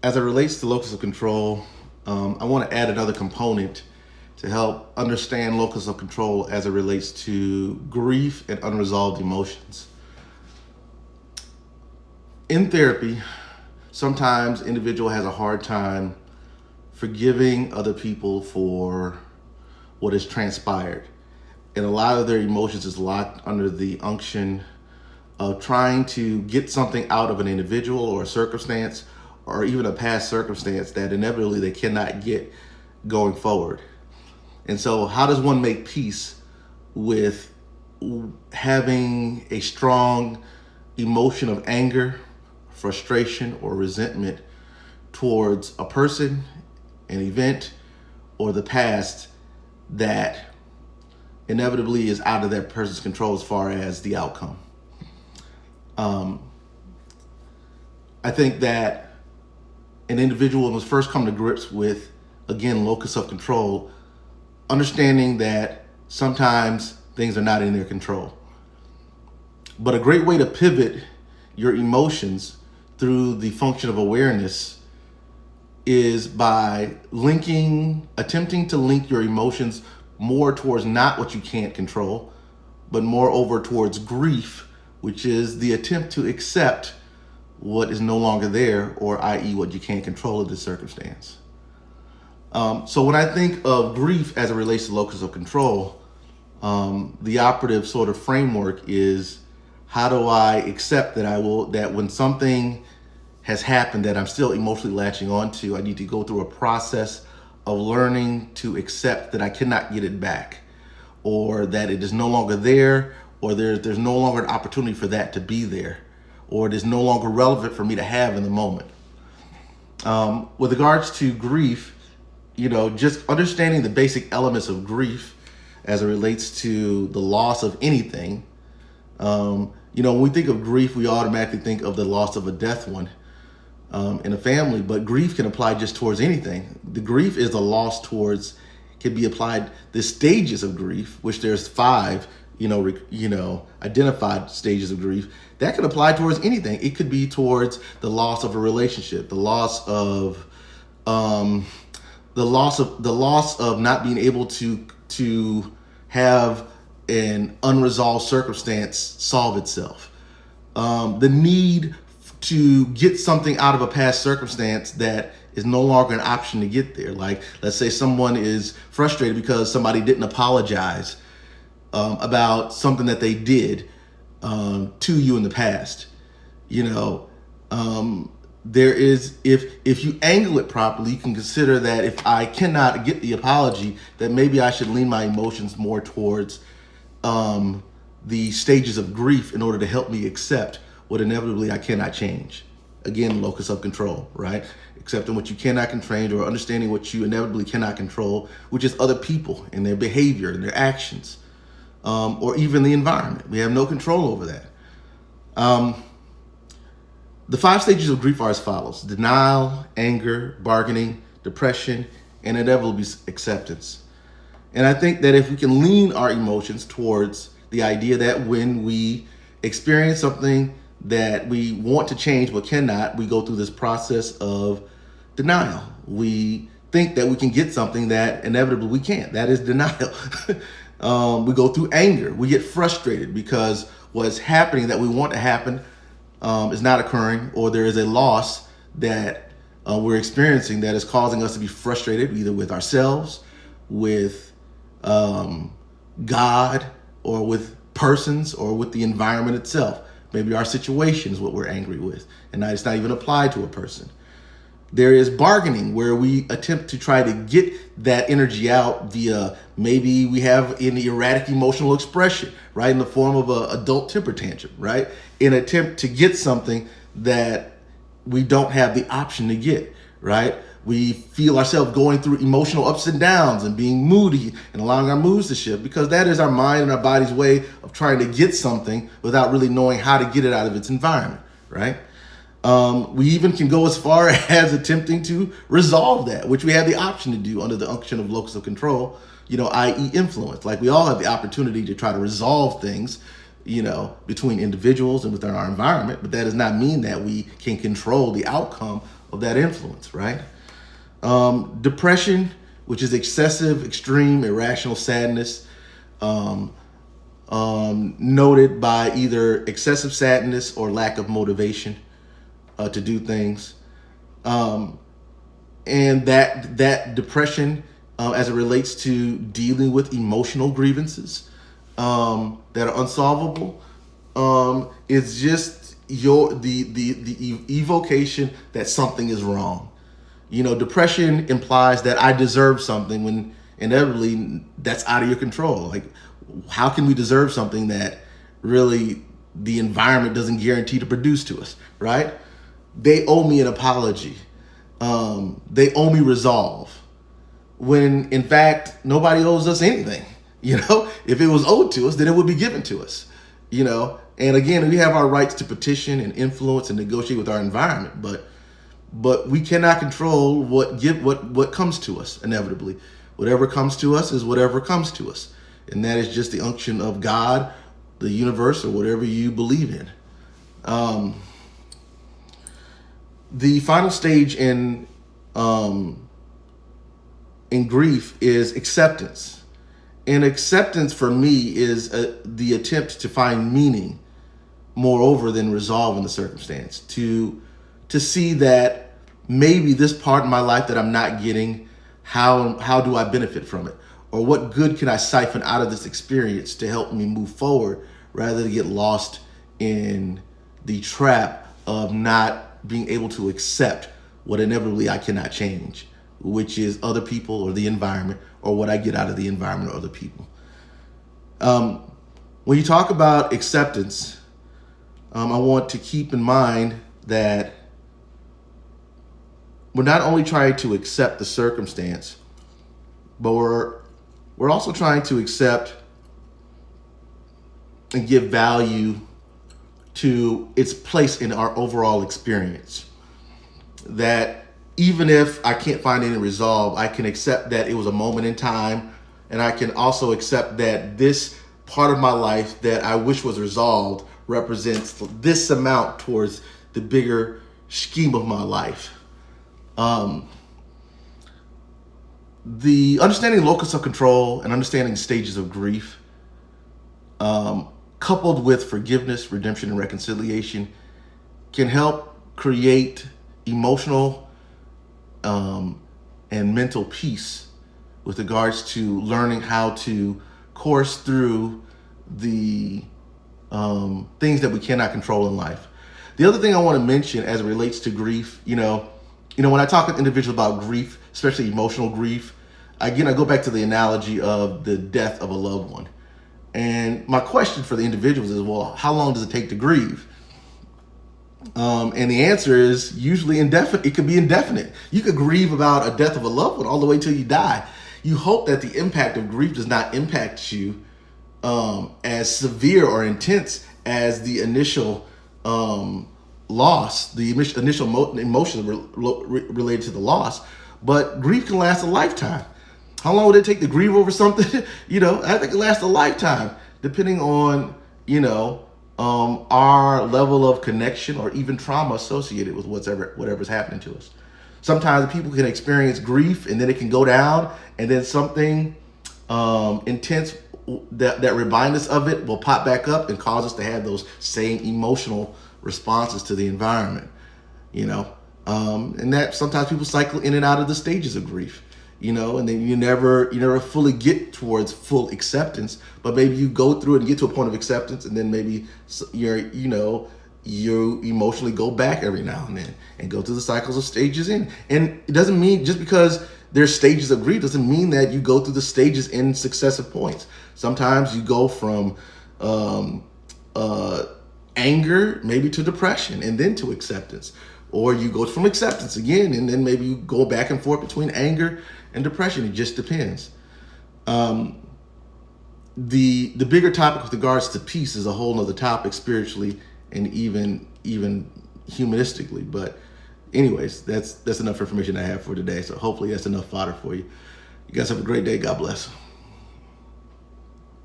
as it relates to locus of control, I want to add another component to help understand locus of control as it relates to grief and unresolved emotions. In therapy, sometimes individual has a hard time forgiving other people for what has transpired. And a lot of their emotions is locked under the unction of trying to get something out of an individual or a circumstance or even a past circumstance that inevitably they cannot get going forward. And so how does one make peace with having a strong emotion of anger, frustration, or resentment towards a person, an event, or the past that inevitably is out of that person's control as far as the outcome? I think that an individual must first come to grips with, again, locus of control, understanding that sometimes things are not in their control. But a great way to pivot your emotions through the function of awareness is by attempting to link your emotions more towards not what you can't control, but more over towards grief, which is the attempt to accept what is no longer there, or i.e. what you can't control in this circumstance. So when I think of grief as it relates to locus of control, the operative sort of framework is, how do I accept that when something has happened that I'm still emotionally latching onto, I need to go through a process of learning to accept that I cannot get it back, or that it is no longer there, or there's no longer an opportunity for that to be there, or it is no longer relevant for me to have in the moment. With regards to grief, just understanding the basic elements of grief as it relates to the loss of anything. When we think of grief, we automatically think of the loss of a death one in a family, but grief can apply just towards anything. The grief is a loss can be applied, the stages of grief, which there's 5, identified stages of grief, that could apply towards anything. It could be towards the loss of a relationship, the loss of not being able to have an unresolved circumstance solve itself. The need to get something out of a past circumstance that is no longer an option to get there. Like, let's say someone is frustrated because somebody didn't apologize about something that they did to you in the past. There is, if you angle it properly, you can consider that if I cannot get the apology, that maybe I should lean my emotions more towards the stages of grief in order to help me accept what inevitably I cannot change. Again, locus of control, right? Accepting what you cannot control, or understanding what you inevitably cannot control, which is other people and their behavior and their actions, or even the environment. We have no control over that. The 5 stages of grief are as follows: denial, anger, bargaining, depression, and inevitably acceptance. And I think that if we can lean our emotions towards the idea that when we experience something that we want to change but cannot, we go through this process of denial. We think that we can get something that inevitably we can't. That is denial. We go through anger. We get frustrated because what's happening that we want to happen is not occurring, or there is a loss that we're experiencing that is causing us to be frustrated, either with ourselves, with God, or with persons, or with the environment itself. Maybe our situation is what we're angry with, and it's not even applied to a person. There is bargaining, where we attempt to try to get that energy out via, maybe we have an erratic emotional expression, right, in the form of an adult temper tantrum, right, in an attempt to get something that we don't have the option to get, right? We feel ourselves going through emotional ups and downs and being moody and allowing our moods to shift, because that is our mind and our body's way of trying to get something without really knowing how to get it out of its environment, right? We even can go as far as attempting to resolve that, which we have the option to do under the unction of locus of control, i.e. influence. Like, we all have the opportunity to try to resolve things, between individuals and within our environment, but that does not mean that we can control the outcome of that influence, right? Depression, which is excessive, extreme, irrational sadness, noted by either excessive sadness or lack of motivation to do things. And that depression, as it relates to dealing with emotional grievances that are unsolvable, is just the evocation that something is wrong. Depression implies that I deserve something, when inevitably that's out of your control. Like, how can we deserve something that really the environment doesn't guarantee to produce to us, right? They owe me an apology. They owe me resolve, when in fact nobody owes us anything. If it was owed to us, then it would be given to us. And again, we have our rights to petition and influence and negotiate with our environment, but we cannot control what comes to us. Inevitably, whatever comes to us is whatever comes to us, and that is just the unction of God, the universe, or whatever you believe in. The final stage in grief is acceptance. And acceptance for me is the attempt to find meaning, moreover, than resolving the circumstance. To see that maybe this part of my life that I'm not getting, how do I benefit from it? Or what good can I siphon out of this experience to help me move forward, rather than get lost in the trap of not being able to accept what inevitably I cannot change, which is other people or the environment, or what I get out of the environment or other people. When you talk about acceptance, I want to keep in mind that we're not only trying to accept the circumstance, but we're also trying to accept and give value to its place in our overall experience. That even if I can't find any resolve, I can accept that it was a moment in time, and I can also accept that this part of my life that I wish was resolved represents this amount towards the bigger scheme of my life. The understanding locus of control and understanding stages of grief, coupled with forgiveness, redemption, and reconciliation, can help create emotional and mental peace with regards to learning how to course through the things that we cannot control in life. The other thing I want to mention as it relates to grief, when I talk with individuals about grief, especially emotional grief, again, I go back to the analogy of the death of a loved one. And my question for the individuals is, well, how long does it take to grieve? And the answer is usually indefinite. It could be indefinite. You could grieve about a death of a loved one all the way till you die. You hope that the impact of grief does not impact you as severe or intense as the initial loss, the initial emotions related to the loss. But grief can last a lifetime. How long would it take to grieve over something? I think it lasts a lifetime, depending on, our level of connection or even trauma associated with whatever's happening to us. Sometimes people can experience grief and then it can go down, and then something intense that reminds us of it will pop back up and cause us to have those same emotional responses to the environment, and that sometimes people cycle in and out of the stages of grief, and then you never fully get towards full acceptance, but maybe you go through it and get to a point of acceptance, and then maybe you emotionally go back every now and then and go through the cycles of stages in. And it doesn't mean just because there's stages of grief doesn't mean that you go through the stages in successive points. Sometimes you go from anger maybe to depression and then to acceptance, or you go from acceptance again and then maybe you go back and forth between anger and depression. It just depends. The bigger topic with regards to peace is a whole nother topic spiritually and even humanistically. But anyways, that's enough information I have for today. So hopefully that's enough fodder for you. You guys have a great day. God bless.